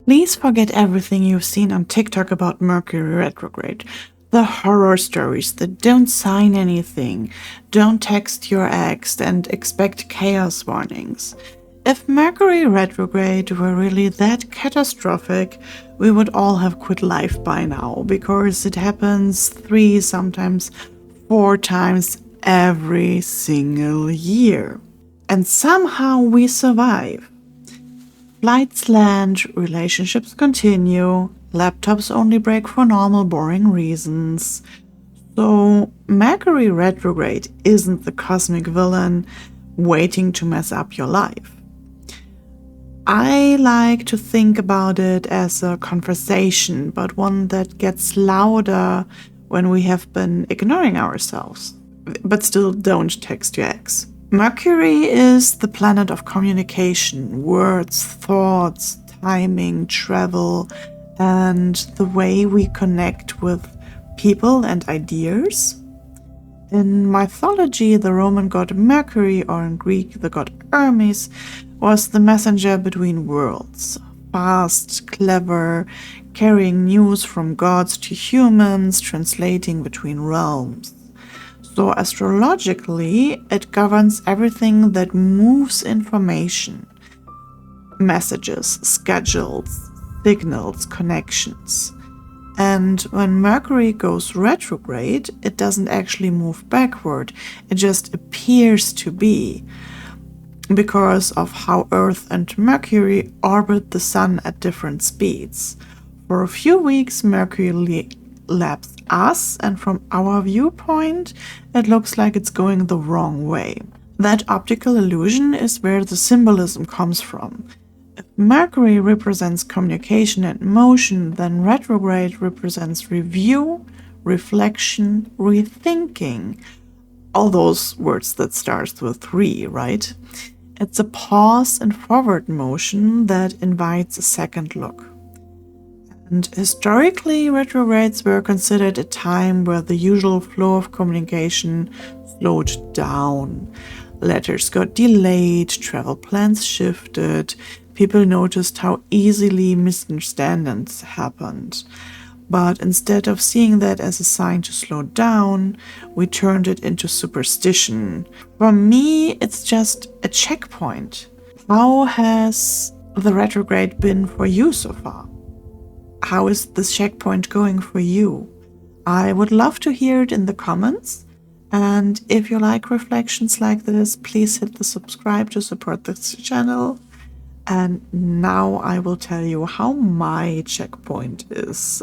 Please forget everything you've seen on TikTok about Mercury retrograde. The horror stories that don't sign anything, don't text your ex, and expect chaos warnings. If Mercury retrograde were really that catastrophic, we would all have quit life by now, because it happens 3, sometimes 4 times every single year. And somehow we survive. Flights land, relationships continue, laptops only break for normal, boring reasons. So, Mercury retrograde isn't the cosmic villain waiting to mess up your life. I like to think about it as a conversation, but one that gets louder when we have been ignoring ourselves. But still, don't text your ex. Mercury is the planet of communication, words, thoughts, timing, travel, and the way we connect with people and ideas. In mythology, the Roman god Mercury, or in Greek, the god Hermes, was the messenger between worlds. Fast, clever, carrying news from gods to humans, translating between realms. So astrologically, it governs everything that moves information, messages, schedules, signals, connections. And when Mercury goes retrograde, it doesn't actually move backward, it just appears to be, because of how Earth and Mercury orbit the Sun at different speeds. For a few weeks, Mercury laps us, and from our viewpoint, it looks like it's going the wrong way. That optical illusion is where the symbolism comes from. If Mercury represents communication and motion, then retrograde represents review, reflection, rethinking. All those words that starts with re, right? It's a pause and forward motion that invites a second look. And historically, retrogrades were considered a time where the usual flow of communication slowed down. Letters got delayed, travel plans shifted, people noticed how easily misunderstandings happened. But instead of seeing that as a sign to slow down, we turned it into superstition. For me, it's just a checkpoint. How has the retrograde been for you so far? How is this checkpoint going for you? I would love to hear it in the comments. And if you like reflections like this, please hit the subscribe to support this channel. And now I will tell you how my checkpoint is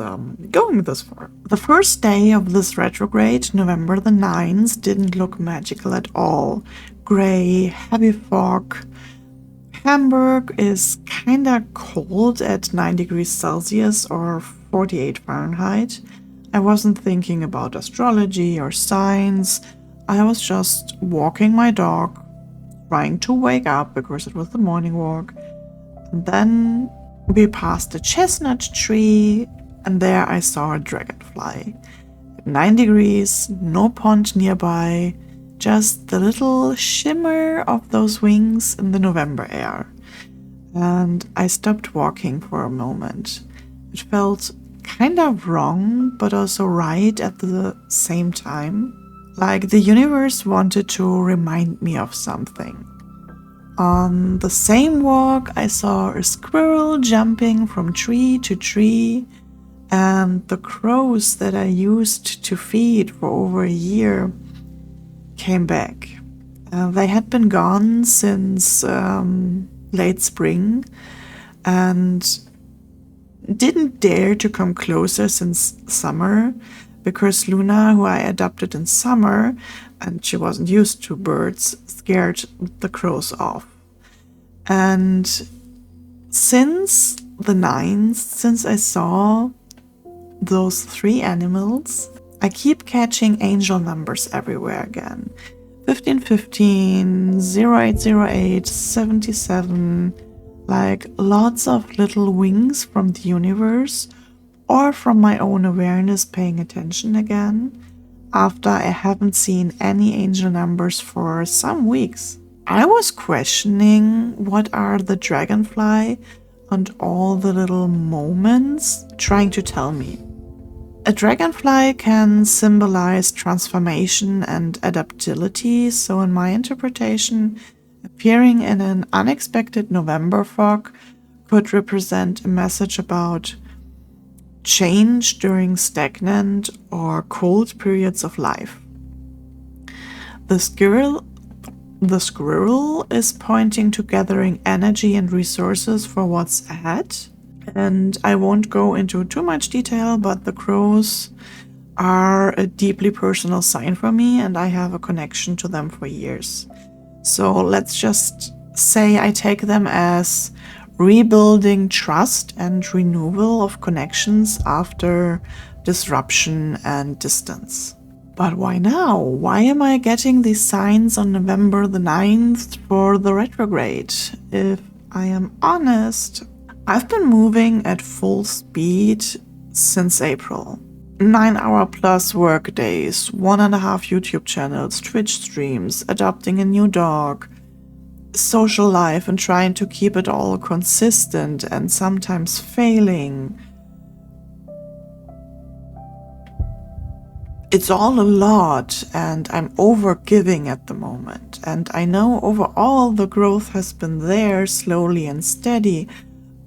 going this far. The first day of this retrograde, November the 9th, didn't look magical at all. Gray, heavy fog. Hamburg is kinda cold at 9 degrees Celsius or 48 Fahrenheit. I wasn't thinking about astrology or signs. I was just walking my dog, trying to wake up because it was the morning walk. And then we passed a chestnut tree, and there I saw a dragonfly. At 9 degrees, no pond nearby, just the little shimmer of those wings in the November air. And I stopped walking for a moment. It felt kind of wrong, but also right at the same time. Like the universe wanted to remind me of something. On the same walk, I saw a squirrel jumping from tree to tree, and the crows that I used to feed for over a year came back. They had been gone since late spring and didn't dare to come closer since summer, because Luna, who I adopted in summer, and she wasn't used to birds, scared the crows off. And since the 9th, since I saw those 3 animals, I keep catching angel numbers everywhere again. 1515, 0808, 77, like lots of little wings from the universe, or from my own awareness paying attention again, after I haven't seen any angel numbers for some weeks. I was questioning, what are the dragonfly and all the little moments trying to tell me. A dragonfly can symbolize transformation and adaptability, so in my interpretation, appearing in an unexpected November fog could represent a message about change during stagnant or cold periods of life. The squirrel is pointing to gathering energy and resources for what's ahead. And I won't go into too much detail, but the crows are a deeply personal sign for me, and I have a connection to them for years. So let's just say I take them as rebuilding trust and renewal of connections after disruption and distance. But why now? Why am I getting these signs on November the 9th for the retrograde? If I am honest, I've been moving at full speed since April. 9-hour plus work days, 1.5 YouTube channels, Twitch streams, adopting a new dog, social life and trying to keep it all consistent and sometimes failing. It's all a lot and I'm overgiving at the moment. And I know overall the growth has been there slowly and steady,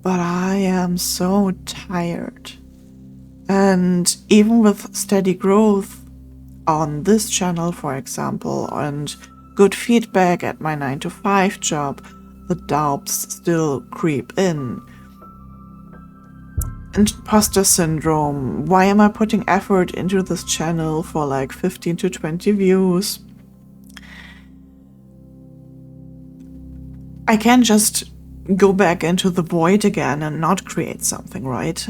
but I am so tired. And even with steady growth on this channel, for example, and good feedback at my 9-to-5 job, the doubts still creep in. Imposter syndrome. Why am I putting effort into this channel for like 15 to 20 views? I can't just go back into the void again and not create something, right?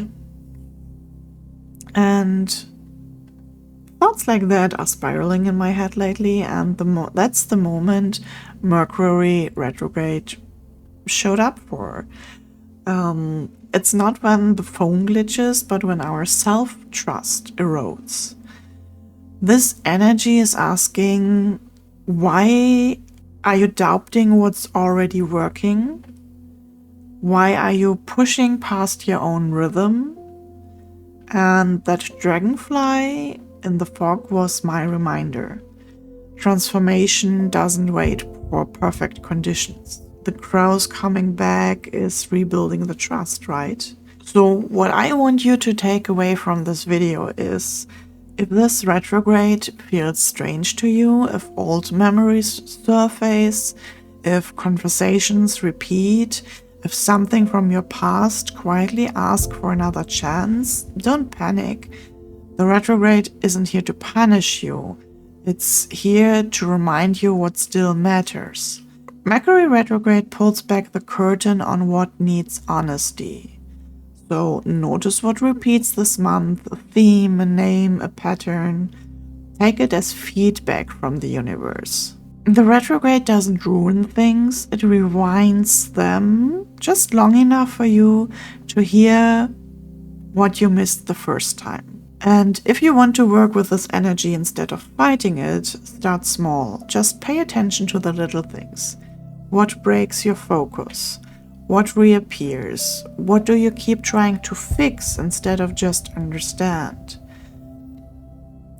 And thoughts like that are spiraling in my head lately, and that's the moment Mercury Retrograde showed up for. It's not when the phone glitches, but when our self-trust erodes. This energy is asking, why are you doubting what's already working? Why are you pushing past your own rhythm? And that dragonfly in the fog was my reminder. Transformation doesn't wait for perfect conditions. The crows coming back is rebuilding the trust, right? So what I want you to take away from this video is, if this retrograde feels strange to you, if old memories surface, if conversations repeat, if something from your past quietly asks for another chance, don't panic. The retrograde isn't here to punish you. It's here to remind you what still matters. Mercury Retrograde pulls back the curtain on what needs honesty. So notice what repeats this month, a theme, a name, a pattern. Take it as feedback from the universe. The retrograde doesn't ruin things, it rewinds them just long enough for you to hear what you missed the first time. And if you want to work with this energy instead of fighting it, start small. Just pay attention to the little things. What breaks your focus? What reappears? What do you keep trying to fix instead of just understand?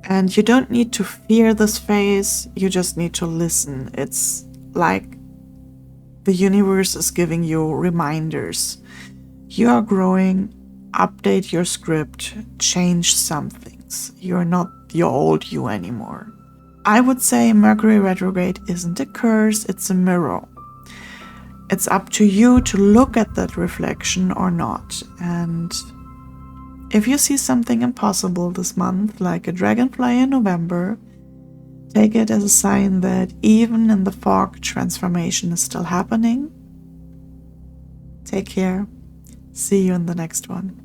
And you don't need to fear this phase, you just need to listen. It's like the universe is giving you reminders. You are growing, update your script, change some things. You're not your old you anymore. I would say Mercury Retrograde isn't a curse, it's a mirror. It's up to you to look at that reflection or not. And if you see something impossible this month, like a dragonfly in November, take it as a sign that even in the fog, transformation is still happening. Take care. See you in the next one.